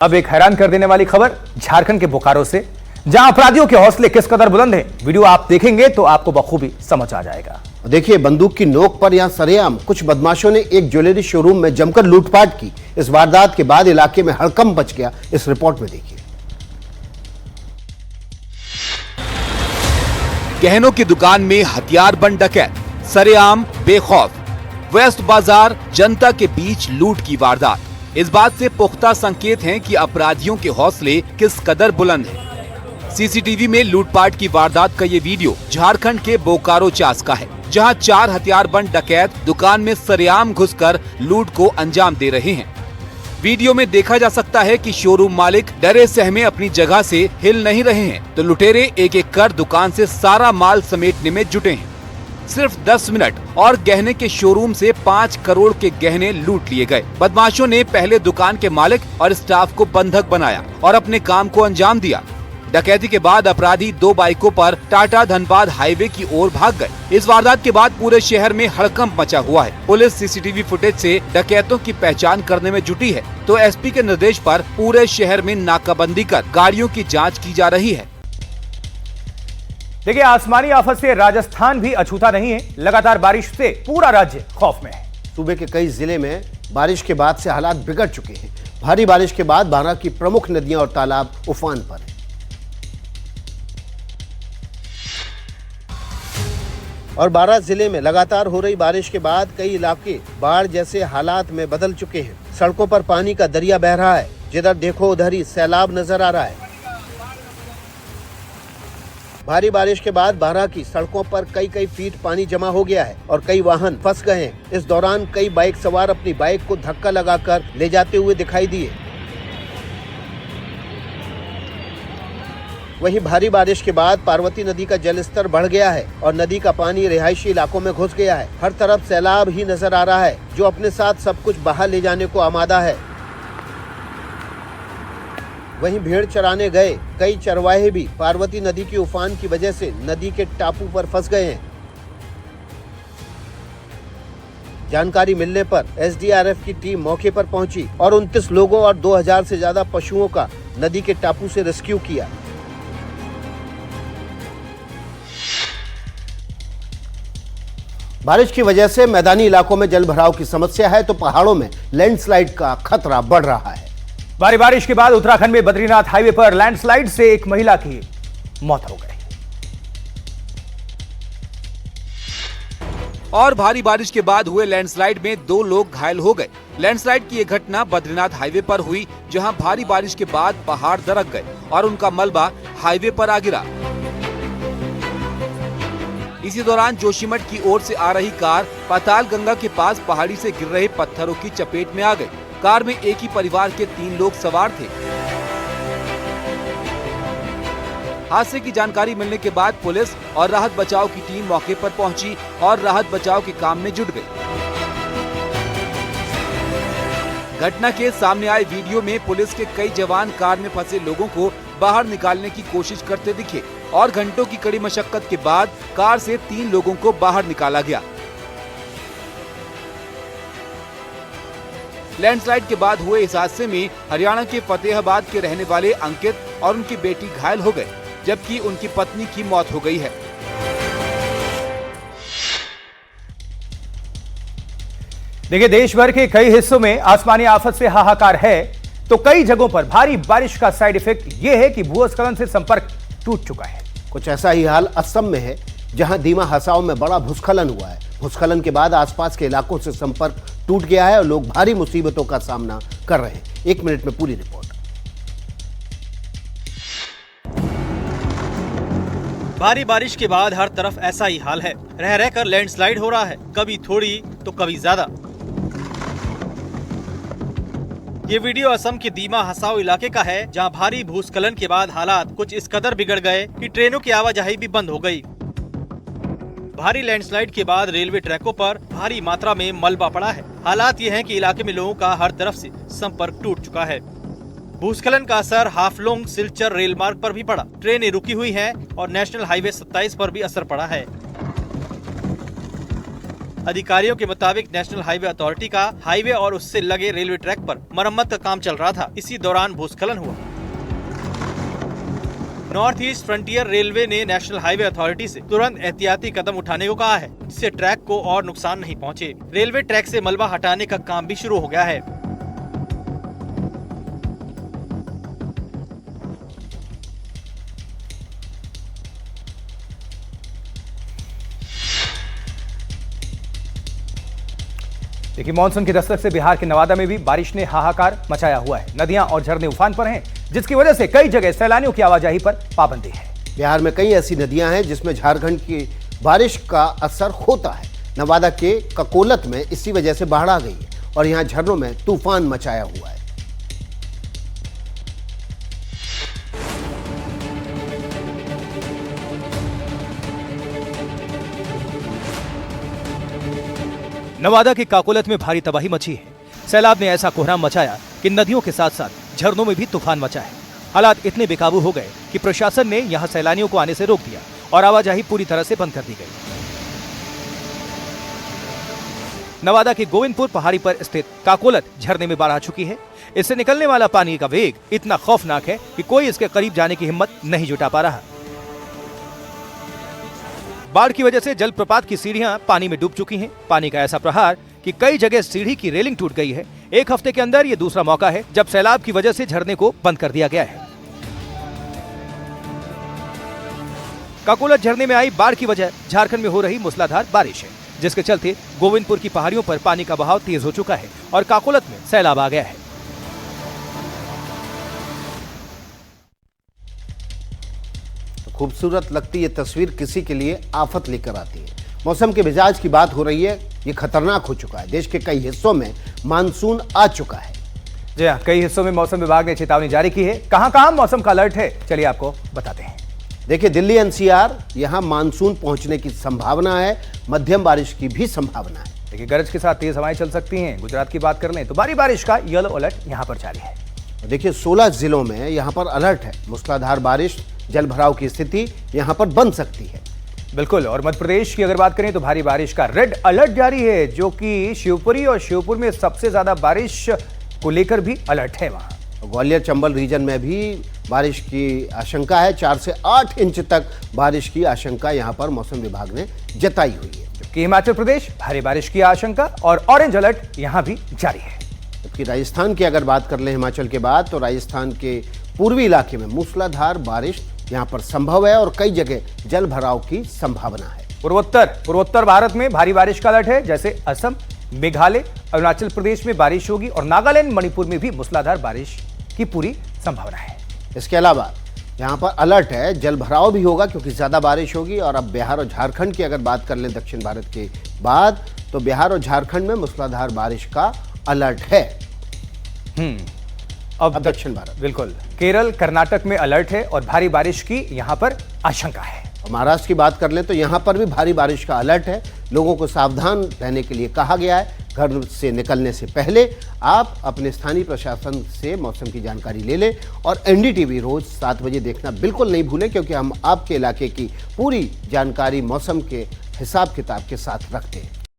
अब एक हैरान कर देने वाली खबर झारखंड के बोकारो से, जहां अपराधियों के हौसले किस कदर बुलंद हैं। वीडियो आप देखेंगे तो आपको बखूबी समझ आ जाएगा। देखिए, बंदूक की नोक पर यहां सरेआम कुछ बदमाशों ने एक ज्वेलरी शोरूम में जमकर लूटपाट की। इस वारदात के बाद इलाके में हड़कंप मच गया। इस रिपोर्ट में देखिए। गहनों की दुकान में हथियारबंद डकैत, सरेआम बेखौफ। वेस्ट बाजार जनता के बीच लूट की वारदात। इस बात से पुख्ता संकेत हैं कि अपराधियों के हौसले किस कदर बुलंद हैं। सीसीटीवी में लूटपाट की वारदात का ये वीडियो झारखंड के बोकारो चास का है, जहां 4 हथियारबंद डकैत दुकान में सरेआम घुसकर लूट को अंजाम दे रहे हैं। वीडियो में देखा जा सकता है कि शोरूम मालिक डरे सहमे अपनी जगह से हिल नहीं रहे हैं, तो लुटेरे एक एक कर दुकान से सारा माल समेटने में जुटे हैं। सिर्फ 10 मिनट और गहने के शोरूम से 5 करोड़ के गहने लूट लिए गए। बदमाशों ने पहले दुकान के मालिक और स्टाफ को बंधक बनाया और अपने काम को अंजाम दिया। डकैती के बाद अपराधी 2 बाइकों पर टाटा धनबाद हाईवे की ओर भाग गए। इस वारदात के बाद पूरे शहर में हड़कंप मचा हुआ है। पुलिस सीसीटीवी फुटेज से डकैतों की पहचान करने में जुटी है, तो एसपी के निर्देश पर पूरे शहर में नाकाबंदी कर गाड़ियों की जाँच की जा रही है। देखिए, आसमानी आफत से राजस्थान भी अछूता नहीं है। लगातार बारिश से पूरा राज्य खौफ में है। सूबे के कई जिले में बारिश के बाद से हालात बिगड़ चुके हैं। भारी बारिश के बाद बारां की प्रमुख नदियां और तालाब उफान पर हैं। और बारां जिले में लगातार हो रही बारिश के बाद कई इलाके बाढ़ जैसे हालात में बदल चुके हैं। सड़कों पर पानी का दरिया बह रहा है। जिधर देखो उधर ही सैलाब नजर आ रहा है। भारी बारिश के बाद बारां की सड़कों पर कई फीट पानी जमा हो गया है और कई वाहन फंस गए हैं। इस दौरान कई बाइक सवार अपनी बाइक को धक्का लगाकर ले जाते हुए दिखाई दिए। वहीं भारी बारिश के बाद पार्वती नदी का जलस्तर बढ़ गया है और नदी का पानी रिहायशी इलाकों में घुस गया है। हर तरफ सैलाब ही नजर आ रहा है, जो अपने साथ सब कुछ बहा ले जाने को आमादा है। वहीं भेड़ चराने गए कई चरवाहे भी पार्वती नदी की उफान की वजह से नदी के टापू पर फंस गए हैं। जानकारी मिलने पर एसडीआरएफ की टीम मौके पर पहुंची और 29 लोगों और 2000 से ज्यादा पशुओं का नदी के टापू से रेस्क्यू किया। बारिश की वजह से मैदानी इलाकों में जल भराव की समस्या है, तो पहाड़ों में लैंडस्लाइड का खतरा बढ़ रहा है। भारी बारिश के बाद उत्तराखंड में बद्रीनाथ हाईवे पर लैंडस्लाइड से एक महिला की मौत हो गई। और भारी बारिश के बाद हुए लैंडस्लाइड में 2 लोग घायल हो गए। लैंडस्लाइड की यह घटना बद्रीनाथ हाईवे पर हुई, जहां भारी बारिश के बाद पहाड़ दरक गए और उनका मलबा हाईवे पर आ गिरा। इसी दौरान जोशीमठ की ओर से आ रही कार पाताल गंगा के पास पहाड़ी से गिर रहे पत्थरों की चपेट में आ गई। कार में एक ही परिवार के 3 लोग सवार थे। हादसे की जानकारी मिलने के बाद पुलिस और राहत बचाव की टीम मौके पर पहुंची और राहत बचाव के काम में जुट गई। घटना के सामने आए वीडियो में पुलिस के कई जवान कार में फंसे लोगों को बाहर निकालने की कोशिश करते दिखे और घंटों की कड़ी मशक्कत के बाद कार से 3 लोगों को बाहर निकाला गया। लैंडस्लाइड के बाद हुए इस हादसे में हरियाणा के फतेहाबाद के रहने वाले अंकित और उनकी बेटी घायल हो गए, जबकि उनकी पत्नी की मौत हो गई है। देखिए, देश भर के कई हिस्सों में आसमानी आफत से हाहाकार है, तो कई जगहों पर भारी बारिश का साइड इफेक्ट यह है कि भूस्खलन से संपर्क टूट चुका है। कुछ ऐसा ही हाल असम में है, जहां दीमा हसाओं में बड़ा भूस्खलन हुआ है। भूस्खलन के बाद आसपास के इलाकों से संपर्क टूट गया है और लोग भारी मुसीबतों का सामना कर रहे हैं। 1 मिनट में पूरी रिपोर्ट। भारी बारिश के बाद हर तरफ ऐसा ही हाल है। रह रहकर लैंडस्लाइड हो रहा है, कभी थोड़ी तो कभी ज्यादा। ये वीडियो असम के दीमा हसाओ इलाके का है, जहां भारी भूस्खलन के बाद हालात कुछ इस कदर बिगड़ गए कि ट्रेनों की आवाजाही भी बंद हो गई। भारी लैंडस्लाइड के बाद रेलवे ट्रैकों पर भारी मात्रा में मलबा पड़ा है। हालात ये हैं कि इलाके में लोगों का हर तरफ से संपर्क टूट चुका है। भूस्खलन का असर हाफलोंग सिलचर रेल मार्ग पर भी पड़ा। ट्रेनें रुकी हुई हैं और नेशनल हाईवे 27 पर भी असर पड़ा है। अधिकारियों के मुताबिक नेशनल हाईवे अथॉरिटी का हाईवे और उससे लगे रेलवे ट्रैक पर मरम्मत का काम चल रहा था। इसी दौरान भूस्खलन हुआ। नॉर्थ ईस्ट फ्रंटियर रेलवे ने नेशनल हाईवे अथॉरिटी से तुरंत एहतियाती कदम उठाने को कहा है, जिससे ट्रैक को और नुकसान नहीं पहुंचे। रेलवे ट्रैक से मलबा हटाने का काम भी शुरू हो गया है। देखिए, मानसून की दस्तक से बिहार के नवादा में भी बारिश ने हाहाकार मचाया हुआ है। नदियां और झरने उफान पर हैं, जिसकी वजह से कई जगह सैलानियों की आवाजाही पर पाबंदी है। बिहार में कई ऐसी नदियां हैं जिसमें झारखंड की बारिश का असर होता है। नवादा के ककोलत में इसी वजह से बाढ़ आ गई है और यहां झरनों में तूफान मचाया हुआ है। नवादा के काकोलत में भारी तबाही मची है। सैलाब ने ऐसा कोहराम मचाया कि नदियों के साथ साथ झरनों में भी तूफान मचा है। हालात इतने बेकाबू हो गए कि प्रशासन ने यहां सैलानियों को आने से रोक दिया और आवाजाही पूरी तरह से बंद कर दी गई। नवादा के गोविंदपुर पहाड़ी पर स्थित काकोलत झरने में बाढ़ आ चुकी है। इससे निकलने वाला पानी का वेग इतना खौफनाक है कि कोई इसके करीब जाने की हिम्मत नहीं जुटा पा रहा। बाढ़ की वजह से जलप्रपात की सीढ़ियां पानी में डूब चुकी हैं। पानी का ऐसा प्रहार कि कई जगह सीढ़ी की रेलिंग टूट गई है। एक हफ्ते के अंदर ये दूसरा मौका है जब सैलाब की वजह से झरने को बंद कर दिया गया है। काकोलत झरने में आई बाढ़ की वजह झारखंड में हो रही मूसलाधार बारिश है, जिसके चलते गोविंदपुर की पहाड़ियों पर पानी का बहाव तेज हो चुका है और काकोलत में सैलाब आ गया है। खूबसूरत लगती ये तस्वीर किसी के लिए आफत लेकर आती है। मौसम के मिजाज की बात हो रही है, ये खतरनाक हो चुका है। देश के कई हिस्सों में मानसून आ चुका है। जी हाँ, कई हिस्सों में मौसम विभाग ने चेतावनी जारी की है। कहां मौसम का अलर्ट है, चलिए आपको बताते हैं। देखिए, दिल्ली एनसीआर, यहां मानसून पहुंचने की संभावना है। मध्यम बारिश की भी संभावना है। देखिए, गरज के साथ तेज हवाएं चल सकती हैं। गुजरात की बात कर लें तो भारी बारिश का येलो अलर्ट यहां पर जारी है। देखिए, 16 जिलों में यहां पर अलर्ट है। मूसलाधार बारिश, जल भराव की स्थिति यहां पर बन सकती है। बिल्कुल। और मध्य प्रदेश की अगर बात करें तो भारी बारिश का रेड अलर्ट जारी है, जो कि शिवपुरी और श्योपुर में सबसे ज्यादा बारिश को लेकर भी अलर्ट है। वहां ग्वालियर चंबल रीजन में भी बारिश की आशंका है। 4 से 8 इंच तक बारिश की आशंका यहां पर मौसम विभाग ने जताई हुई है। जबकि हिमाचल प्रदेश भारी बारिश की आशंका और ऑरेंज अलर्ट यहां भी जारी है। जबकि राजस्थान की अगर बात कर लें हिमाचल के बाद, तो राजस्थान के पूर्वी इलाके में मूसलाधार बारिश यहां पर संभव है और कई जगह जल भराव की संभावना है। पूर्वोत्तर भारत में भारी बारिश का अलर्ट है, जैसे असम, मेघालय, अरुणाचल प्रदेश में बारिश होगी और नागालैंड, मणिपुर में भी मूसलाधार बारिश की पूरी संभावना है। इसके अलावा यहाँ पर अलर्ट है, जल भराव भी होगा क्योंकि ज्यादा बारिश होगी। और अब बिहार और झारखंड की अगर बात कर लें दक्षिण भारत के बाद, तो बिहार और झारखंड में मूसलाधार बारिश का अलर्ट है। अब दक्षिण भारत, बिल्कुल। केरल, कर्नाटक में अलर्ट है और भारी बारिश की यहां पर आशंका है। महाराष्ट्र की बात कर लें तो यहां पर भी भारी बारिश का अलर्ट है। लोगों को सावधान रहने के लिए कहा गया है। घर से निकलने से पहले आप अपने स्थानीय प्रशासन से मौसम की जानकारी ले लें और एनडीटीवी रोज 7 बजे देखना बिल्कुल नहीं भूलें, क्योंकि हम आपके इलाके की पूरी जानकारी मौसम के हिसाब किताब के साथ रखते हैं।